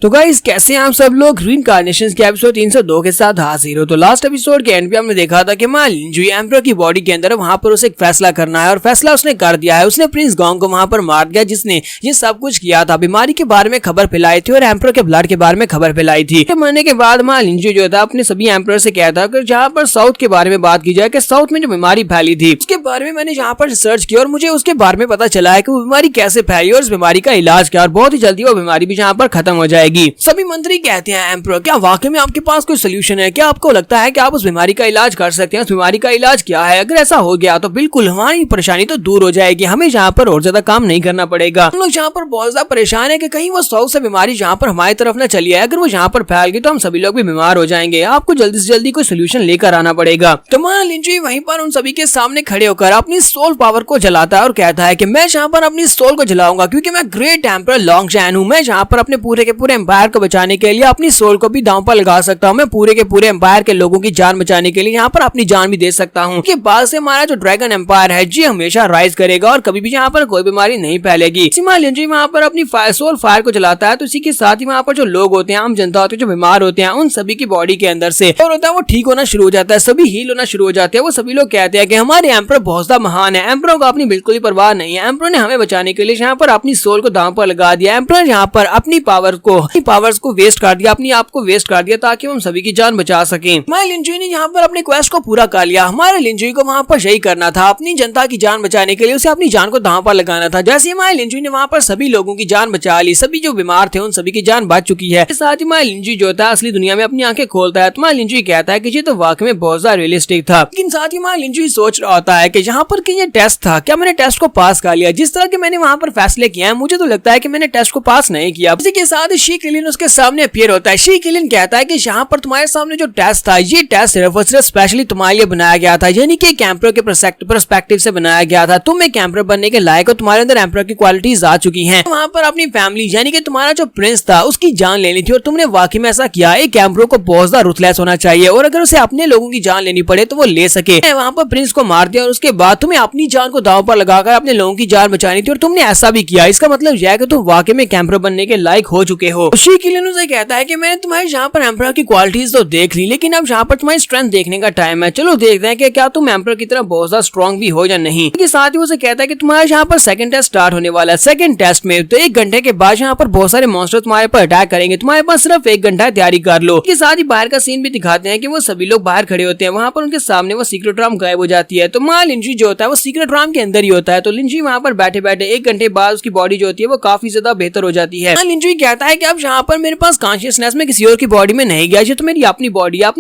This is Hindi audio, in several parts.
तो गाइस कैसे हैं आप सब लोग। रीइंकार्नेशंस के एपिसोड 302 के साथ हाजिर हो। तो लास्ट एपिसोड के एंड पे हमने देखा था कि मा लिंजुई एम्परर की बॉडी के अंदर वहां पर उसे एक फैसला करना है और फैसला उसने कर दिया है। उसने प्रिंस गोंग को वहां पर मार दिया जिसने ये सब कुछ किया था। बीमारी के बारे में खबर फैलाई थी और एम्परर के ब्लड के बारे में खबर फैलाई थी। मरने के बाद मा लिंजुई जो था अपने सभी एम्परर से कहता कि जहाँ पर साउथ के बारे में बात की जाए कि साउथ में जो बीमारी फैली थी उसके बारे में मैंने जहाँ पर रिसर्च किया और मुझे उसके बारे में पता चला है कि वो बीमारी कैसे फैली और उस बीमारी का इलाज क्या, और बहुत ही जल्दी वो बीमारी भी जहाँ पर खत्म हो जाएगी। सभी मंत्री कहते हैं एम्परर क्या वाकई में आपके पास कोई सोल्यूशन है, क्या आपको लगता है कि आप उस बीमारी का इलाज कर सकते हैं? उस बीमारी का इलाज क्या है? अगर ऐसा हो गया तो बिल्कुल हमारी परेशानी तो दूर हो जाएगी, हमें जहाँ पर और ज्यादा काम नहीं करना पड़ेगा। हम लोग जहाँ पर बहुत ज्यादा परेशान है कि कहीं वो साउथ से बीमारी जहाँ पर हमारी तरफ न चली है, अगर वो यहाँ पर फैल गई तो हम सभी लोग भी बीमार हो जाएंगे। आपको जल्दी से जल्दी कोई सोल्यूशन लेकर आना पड़ेगा। तो मा लिंजुई वहीं पर उन सभी के सामने खड़े होकर अपनी सोल पावर को जलाता है और कहता है कि मैं जहाँ पर अपनी सोल को जलाऊंगा क्योंकि मैं ग्रेट एम्परर लोंगजैन हूँ। मैं जहाँ पर अपने पूरे के पूरे एम्पायर को बचाने के लिए अपनी सोल को भी दांव पर लगा सकता हूँ। मैं पूरे के पूरे एम्पायर के लोगों की जान बचाने के लिए यहाँ पर अपनी जान भी दे सकता हूँ। के बाद से हमारा जो ड्रैगन एम्पायर है जी हमेशा राइज करेगा और कभी भी यहाँ पर कोई बीमारी नहीं फैलेगी। मा लिंजुई वहाँ पर अपनी सोल फायर को जलाता है तो इसी के साथ ही वहाँ पर जो लोग होते हैं, आम जनता होती है जो बीमार होते हैं, उन सभी की बॉडी के अंदर से और होता है वो ठीक होना शुरू हो जाता है, सभी हील होना शुरू हो जाते हैं। वो सभी लोग कहते हैं कि हमारे एम्परर बहुत ज्यादा महान है, एम्परर को अपनी बिल्कुल ही परवाह नहीं है, एम्परर ने हमें बचाने के लिए यहाँ पर अपनी सोल को दांव पर लगा दिया, एम्परर यहाँ पर अपनी पावर्स को वेस्ट कर दिया, अपनी आप को वेस्ट कर दिया ताकि हम सभी की जान बचा सकें। हमारे लिंजुई ने यहाँ पर अपने क्वेस्ट को पूरा कर लिया। हमारे लिंजुई को वहाँ पर यही करना था, अपनी जनता की जान बचाने के लिए उसे अपनी जान को दांव पर लगाना था। जैसे हमारे लिंजुई ने वहाँ पर सभी लोगों की जान बचा ली, सभी जो बीमार थे उन सभी की जान बच चुकी है। साथ ही हमारे लिंजुई जो था असली दुनिया में अपनी आंखें खोलता है तो हमारे लिंजुई कहता है कि ये तो वाकई में बहुत ज्यादा रियलिस्टिक था। लेकिन साथ ही हमारे लिंजुई सोच रहा होता है कि यहाँ पर ये टेस्ट था, क्या मैंने टेस्ट को पास कर लिया? जिस तरह के मैंने वहाँ पर फैसले किए हैं मुझे तो लगता है कि मैंने टेस्ट को पास नहीं किया। इसी के साथ शी किलिन उसके सामने अपीयर होता है। शी किलिन कहता है कि यहाँ पर तुम्हारे सामने जो टेस्ट था ये टेस्ट सिर्फ और सिर्फ स्पेशली तुम्हारे लिए बनाया गया था, यानी कि एक एम्परर के पर्सपेक्टिव से बनाया गया था। तुम एक एम्परर बनने के लायक हो, तुम्हारे अंदर एम्परर की क्वालिटीज आ चुकी हैं। वहाँ पर अपनी फैमिली यानी कि तुम्हारा जो प्रिंस था उसकी जान लेनी थी और तुमने वाकई में ऐसा किया। एक एम्परर को बहुत ज्यादा रुथलेस होना चाहिए और अगर उसे अपने लोगों की जान लेनी पड़े तो वो ले सके। वहाँ पर प्रिंस को मार दिया और उसके बाद तुम्हें अपनी जान को दांव पर लगाकर अपने लोगों की जान बचानी थी और तुमने ऐसा भी किया। इसका मतलब यह है कि तुम वाकई में एम्परर बनने के लायक हो चुके हो। शी किलिन उसे कहता है कि मैंने तुम्हारे यहाँ पर एम्परर की क्वालिटीज तो देख ली, लेकिन अब यहाँ पर तुम्हारी स्ट्रेंथ देखने का टाइम है। चलो देखते हैं कि क्या तुम एम्परर की तरह बहुत ज्यादा स्ट्रॉन्ग भी हो या नहीं। इसके साथ ही उसे कहता है कि तुम्हारे यहाँ पर सेकंड टेस्ट स्टार्ट होने वाला है। सेकंड टेस्ट में तो 1 घंटे के बाद यहाँ पर बहुत सारे मॉन्स्टर तुम्हारे पर अटैक करेंगे, तुम्हारे पास सिर्फ 1 घंटा तैयारी कर लो। इसके साथ ही बाहर का सीन भी दिखाते हैं कि वो सभी लोग बाहर खड़े होते हैं, वहाँ पर उनके सामने वो सीक्रेट रूम गायब हो जाती है। तो मां लिंजुई जो होता है वो सीक्रेट रूम के अंदर ही होता है। तो लिंजुई वहाँ पर बैठे बैठे 1 घंटे बाद उसकी बॉडी जो होती है वो काफी ज्यादा बेहतर हो जाती है। लिंजुई कहता है कि अब यहाँ पर मेरे पास कॉन्शियसनेस में किसी और की बॉडी में नहीं गया, ये तो मेरी अपनी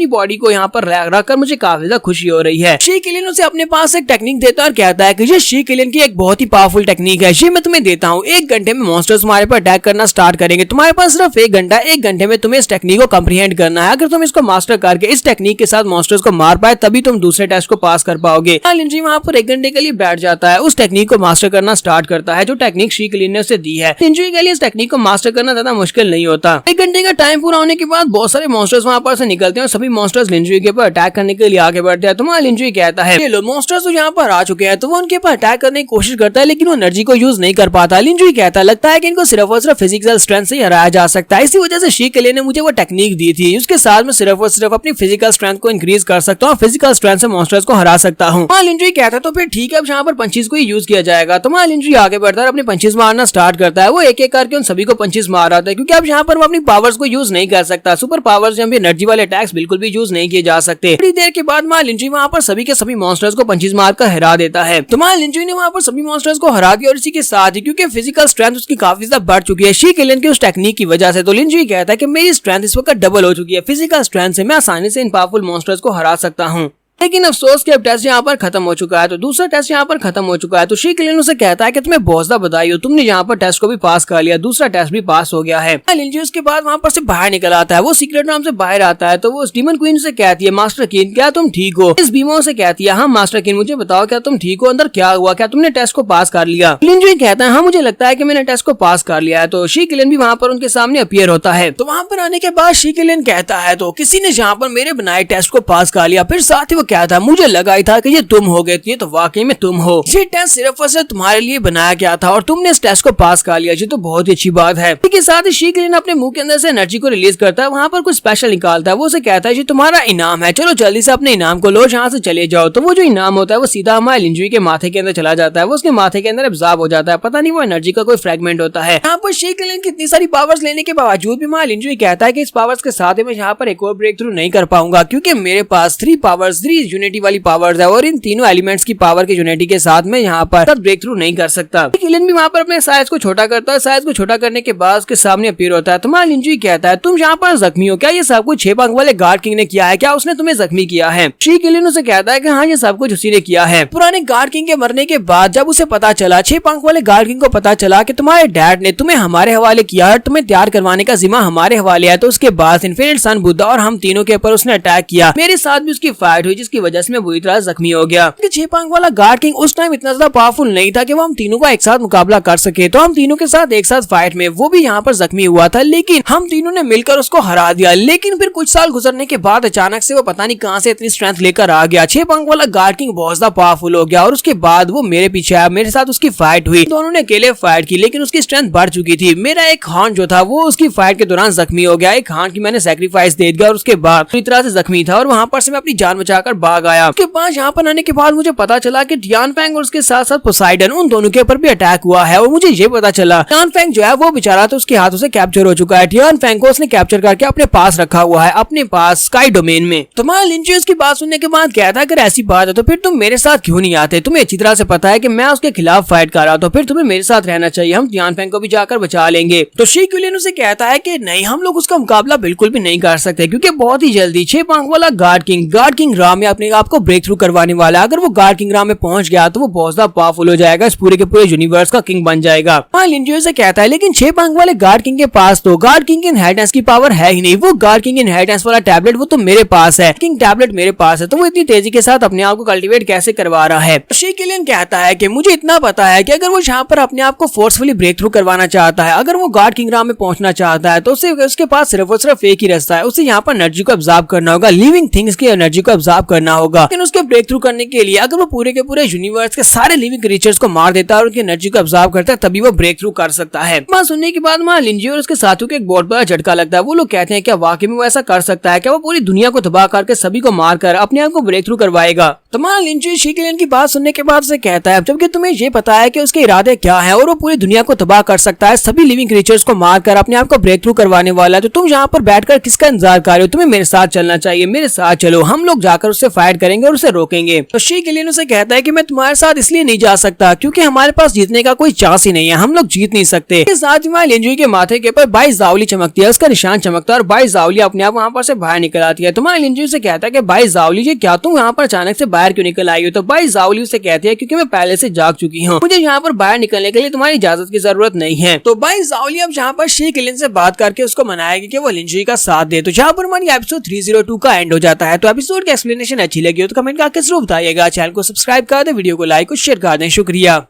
बॉडी को यहाँ पर रखकर मुझे काफी ज्यादा खुशी हो रही है। शी किलिन उसे अपने पास एक टेक्निक देता है और कहता है कि ये शी किलिन की एक बहुत ही पावरफुल टेक्निक है, ये मैं तुम्हें देता हूँ। 1 घंटे में मॉन्स्टर्स तुम्हारे पर अटैक करना स्टार्ट करेंगे, तुम्हारे पास सिर्फ 1 घंटा, 1 घंटे में तुम्हें इस टेक्निक को कम्प्रीहेंड करना है। अगर तुम इसको मास्टर करके इस टेक्निक के साथ मॉन्स्टर्स को मार पाए तभी तुम दूसरे टेस्ट को पास कर पाओगे। लिंजुई वहाँ पर 1 घंटे के लिए बैठ जाता है, उस टेक्निक को मास्टर करना स्टार्ट करता है जो टेक्निक शी किलिन ने उसे दी है। लिंजुई के लिए इस टेक्निक को मास्टर करना ज्यादा मुश्किल नहीं होता। 1 घंटे का टाइम पूरा होने के बाद बहुत सारे मॉन्स्टर्स वहाँ पर से निकलते हैं और सभी मॉन्स्टर्स लिंजुई के ऊपर अटैक करने के लिए आगे बढ़ते हैं। तो लिंजुई कहता है लो मॉन्स्टर्स तो यहाँ पर आ चुके हैं, तो वो उनके ऊपर अटैक करने की कोशिश करता है लेकिन वो एनर्जी को यूज नहीं कर पाता। लिंजुई कहता है लगता है कि इनको सिर्फ और सिर्फ फिजिकल स्ट्रेंथ से ही हराया जा सकता है, इसी वजह से शी किलिन ने मुझे वो टेक्निक दी थी। उसके साथ में सिर्फ और सिर्फ अपनी फिजिकल स्ट्रेंथ को इंक्रीज कर सकता हूँ, फिजिकल स्ट्रेंथ से मॉन्स्टर्स को हरा सकता हूँ। लिंजुई कहता है तो फिर ठीक है, अब यहाँ पर पंचेस को ही यूज किया जाएगा। तो लिंजुई आगे बढ़ता है, अपने पंचेस मारना स्टार्ट करता है। वो एक एक करके उन सभी को पंचेस मार रहा था क्योंकि अब यहाँ पर वो अपनी पावर्स को यूज नहीं कर सकता। सुपर पावर्स या एनर्जी वाले अटैक्स बिल्कुल भी यूज नहीं किए जा सकते। थोड़ी देर के बाद लिंजुई वहाँ पर सभी के सभी मॉन्स्टर्स को पंचेस मारकर हरा देता है। तो लिंजुई ने वहाँ पर सभी मॉन्स्टर्स को हरा दिया और इसी के साथ ही क्योंकि फिजिकल स्ट्रेंथ उसकी काफी ज्यादा बढ़ चुकी है शी किलिन की उस टेक्निक की वजह से, तो लिंजुई कहता है कि मेरी स्ट्रेंथ इस वक्त डबल हो चुकी है, फिजिकल स्ट्रेंथ से मैं आसानी से इन पावरफुल मॉन्स्टर्स को हरा सकता हूँ। लेकिन अफसोस कि अब टेस्ट यहाँ पर खत्म हो चुका है, तो दूसरा टेस्ट यहाँ पर खत्म हो चुका है। तो शी किलिन उसे कहता है कि तुम्हें बहुत ज्यादा बधाई हो, तुमने यहाँ पर टेस्ट को भी पास कर लिया, दूसरा टेस्ट भी पास हो गया है। लिंजुई उसके बाद वहाँ पर से बाहर निकल आता है, वो सीक्रेट रूम से बाहर आता है तो वो डीमन क्वीन से कहती है मास्टर किन क्या तुम ठीक हो? इस बीमो से कहती है हाँ मास्टर किन मुझे बताओ क्या तुम ठीक हो, अंदर क्या हुआ, क्या तुमने टेस्ट को पास कर लिया? लिंजुई कहता है हाँ मुझे लगता है कि मैंने टेस्ट को पास कर लिया है। तो शी किलिन भी वहाँ पर उनके सामने अपीयर होता है। तो वहाँ पर आने के बाद शी किलिन कहता है तो किसी ने यहाँ पर मेरे बनाए टेस्ट को पास कर लिया, फिर साथ ही वो क्या था, मुझे लगा ही था कि ये तुम हो गए, तो वाकई में तुम हो। ये टेस्ट सिर्फ और सिर्फ तुम्हारे लिए बनाया गया था और तुमने इस टेस्ट को पास कर लिया, ये तो बहुत ही अच्छी बात है। इसके साथ ही शीक्लिन अपने मुंह के अंदर से एनर्जी को रिलीज करता है, वहाँ पर कुछ स्पेशल निकालता है। वो उसे कहता है ये तुम्हारा इनाम है, चलो जल्दी से अपने इनाम को लो, यहाँ से चले जाओ। तो वो जो इनाम होता है वो सीधा हमारे लिंजुई के माथे के अंदर चला जाता है, वो उसके माथे के अंदर एब्जॉर्ब हो जाता है। पता नहीं वो एनर्जी का कोई फ्रेगमेंट होता है। यहाँ पर शीक्लिन की इतनी सारी पावर्स लेने के बावजूद भी हमारा लिंजुई कहता है कि इस पावर्स के साथ मैं यहाँ पर एक और ब्रेक थ्रू नहीं कर पाऊंगा, क्योंकि मेरे पास 3 पावर्स, 3 यूनिटी वाली पावर्स है और इन तीनों एलिमेंट्स की पावर की यूनिटी के साथ मैं यहाँ पर ब्रेक थ्रू नहीं कर सकता। शीक्लिन भी वहाँ पर अपने साइज को छोटा करता है। साइज को छोटा करने के बाद उसके सामने अपीयर होता है। तुम्हारा लिंजुई कहता है तुम यहाँ पर जख्मी हो क्या, ये सब कुछ 6 पंख वाले गार्ड किंग ने किया है क्या, उसने तुम्हें जख्मी किया है। शीक्लिन उसे कहता है कि हाँ ये सब कुछ उसी ने किया है। पुराने गार्ड किंग के मरने के बाद जब उसे पता चला, 6 पंख वाले गार्ड किंग को पता चला कि तुम्हारे डैड ने तुम्हें हमारे हवाले किया है, तुम्हें तैयार करवाने का जिम्मा हमारे हवाले है, तो उसके बाद इन्फिनिट सन बुद्धा और हम तीनों के ऊपर उसने अटैक किया। मेरे साथ भी उसकी फाइट हुई जिसकी वजह से मैं बुरी तरह जख्मी हो गया। 6 पंख वाला गार्ड किंग उस टाइम इतना ज्यादा पावरफुल नहीं था कि वो हम तीनों का एक साथ मुकाबला कर सके, तो हम तीनों के साथ एक साथ फाइट में वो भी यहाँ पर जख्मी हुआ था, लेकिन हम तीनों ने मिलकर उसको हरा दिया। लेकिन फिर कुछ साल गुजरने के बाद अचानक से वो पता नहीं कहां से इतनी स्ट्रेंथ लेकर आ गया। 6 पंख वाला गार्ड किंग बहुत ज्यादा पावरफुल हो गया और उसके बाद वो मेरे पीछे आया, मेरे साथ उसकी फाइट हुई। दोनों ने अकेले फाइट की, लेकिन उसकी स्ट्रेंथ बढ़ चुकी थी। मेरा एक हान जो था वो उसकी फाइट के दौरान जख्मी हो गया। एक हान की मैंने सैक्रिफाइस दे दिया और उसके बाद पूरी तरह से जख्मी था और वहां पर से मैं अपनी जान बचाकर भाग आया। उसके बाद यहाँ पर आने के बाद मुझे पता चला कि टियानफेंग और उसके साथ साथ पोसाइडन, उन दोनों के ऊपर भी अटैक हुआ है और मुझे ये पता चला टियानफेंग जो है वो बेचारा तो उसके हाथों से कैप्चर हो चुका है। टियानफेंग को उसने कैप्चर करके अपने पास रखा हुआ है, अपने पास स्काई डोमेन में। तुम्हारा लिंजुई उसकी बात सुनने के बाद कहता है अगर ऐसी बात है तो फिर तुम मेरे साथ क्यों नहीं आते, तुम्हें अच्छी तरह से पता है कि मैं उसके खिलाफ फाइट कर रहा हूं, तो फिर तुम्हें मेरे साथ रहना चाहिए, हम टियानफेंग को भी जाकर बचा लेंगे। तो शीक्लिन उसे कहता है कि नहीं, हम लोग उसका मुकाबला बिल्कुल भी नहीं कर सकते, क्योंकि बहुत ही जल्दी 6 पंख वाला गार्ड किंग रा में अपने आप को ब्रेक थ्रू करवाने वाला है। अगर वो गार्ड किंग रा में पहुंच गया तो वो बहुत ज्यादा पावरफुल हो जाएगा, इस पूरे के पूरे यूनिवर्स का किंग बन जाएगा। हाँ, लिंजुई से कहता है लेकिन 6 पंख वाले गार्ड किंग के पास तो गार्ड किंग इनहेरिटेंस की पावर है ही नहीं। वो गार्ड किंग इनहेरिटेंस वाला टैबलेट वो तो मेरे पास है, किंग टैबलेट मेरे पास है, तो वो इतनी तेजी के साथ अपने आप को कल्टीवेट कैसे करवा रहा है। शीक्लिन कहता है कि मुझे इतना पता है कि अगर वो यहाँ पर अपने आप को फोर्सफुली ब्रेक थ्रू करवाना चाहता है, अगर वो गार्ड किंग रा में पहुंचना चाहता है, तो उसके पास सिर्फ और सिर्फ एक ही रास्ता है, उसे यहाँ पर एनर्जी को अब्जॉर्ब करना होगा, लिविंग थिंग्स की एनर्जी को अब्जॉर्ब करना होगा। लेकिन उसके ब्रेक थ्रू करने के लिए अगर वो पूरे के पूरे यूनिवर्स के सारे लिविंग क्रीचर्स को मार देता है और उनकी एनर्जी को अब्जॉर्ब करता है, तभी वो ब्रेक थ्रू कर सकता है। बात सुनने के बाद लिंजुई और उसके साथियों को एक बहुत बड़ा झटका लगता है। वो लोग कहते हैं क्या वाकई में वो ऐसा कर सकता है, क्या वो पूरी दुनिया को तबाह करके सभी को मार कर अपने आप को ब्रेक थ्रू करवाएगा। तो लिंजुई शीक्लिन की बात सुनने के बाद से कहता है जबकि तुम्हें ये पता है कि उसके इरादे क्या है और वो पूरी दुनिया को तबाह कर सकता है, सभी लिविंग क्रीचर्स को मार कर अपने आप को ब्रेक थ्रू करवाने वाला है, तो तुम यहाँ पर बैठकर किसका इंतजार कर रहे हो, तुम्हें मेरे साथ चलना चाहिए, मेरे साथ चलो, हम लोग जाकर उससे फाइट करेंगे और उसे रोकेंगे। तो शीक्लिन उसे कहता है कि मैं तुम्हारे साथ इसलिए नहीं जा सकता क्योंकि हमारे पास जीतने का कोई चांस ही नहीं है, हम लोग जीत नहीं सकते। साथ ही लिंजुई के माथे के ऊपर 22 जावली चमकती है, उसका निशान चमकता है और 22 जावली अपने आप वहाँ पर से बाहर निकल आती है। तुम्हारे लिंजुई से कहता है कि 22 जावली ये क्या, तुम यहाँ पर अचानक से बाहर क्यों निकल आई हो। तो 22 जावली उसे कहती है क्योंकि मैं पहले से जाग चुकी हूँ, मुझे यहाँ पर बाहर निकलने के लिए तुम्हारी इजाजत की जरूरत नहीं है। तो 22 जावली अब यहाँ पर शीक्लिन से बात करके उसको मनाएगी कि वो लिंजुई का साथ दे। तो यहाँ पर हमारी एपिसोड 302 का एंड हो जाता है। तो एपिसोड की एक्सप्लेनेशन अच्छी लगी हो तो कमेंट करके जरूर बताइएगा। चैनल को सब्सक्राइब कर दे, वीडियो को लाइक और शेयर कर दें। शुक्रिया।